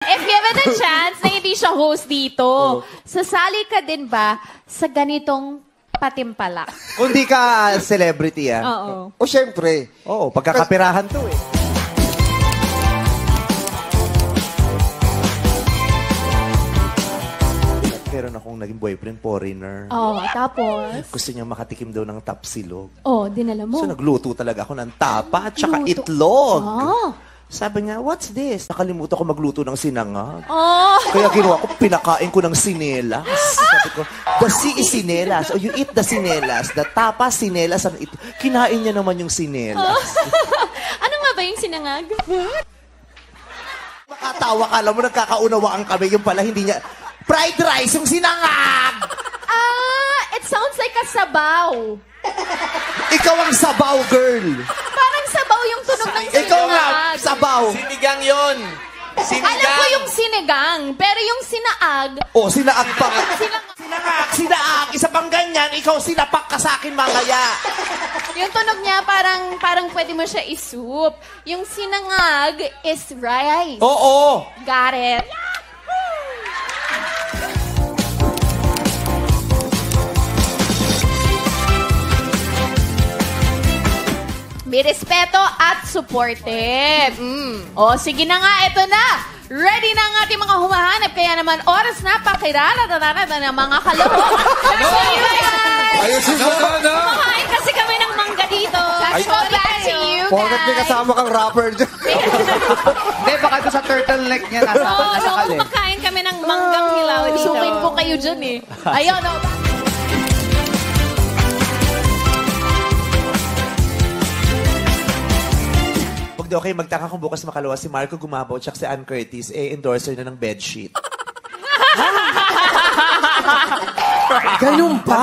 if given a chance na hindi siya host dito, sasali ka din ba sa ganitong patimpalak? Kung di ka celebrity, Oo. O syempre. Oo, pagkakapirahan to eh. Meron akong naging boyfriend, foreigner. Tapos? Gusto niya makatikim daw ng tapsilog. Dinala mo. So nagluto talaga ako ng tapa at saka itlog. Sabi niya, what's this? Nakalimutan ko magluto ng sinangag. Kaya ginawa ko, pinakain ko ng sinelas. Sabi ko, the sea is sinelas. Oh, you eat the sinelas. The tapa, sinelas. Kinain niya naman yung sinelas. Ano nga ba yung sinangag? Makatawa ka, alam mo, nagkakaunawaan kami. Yung pala, hindi niya... Fried rice, yung sinangag! It sounds like a sabaw. Ikaw ang sabaw, girl. Parang sabaw yung tunog ng sinangag. Ikaw nga, sabaw. Sinigang yun. Sinigang. Alam ko yung sinigang, pero yung sinaag... Sinaag pa. Sinaag. Isa pang ganyan, ikaw sinapak ka sa akin mamaya. Yung tunog niya, parang pwede mo siya isup. Yung sinangag is rice. Oo. Got it. May respeto at supportive. Sige na nga, eto na. Ready na ang ating mga humahanap. Kaya naman, oras na pakilala na ng mga kalahok. Ayun si Kumakain kasi kami ng mangga dito. So, back to you guys. Porket may kasama kang rapper dyan. Hindi, baka doon sa turtleneck niya nasa kali. Kumakain kami ng manggang hilaw dito. Sukin ko kayo dyan eh. Ayun, Di okay, magtaka kung bukas makalawa si Marco Gumabaw at si Ann Curtis, endorser na ng bedsheet. Ganun pa?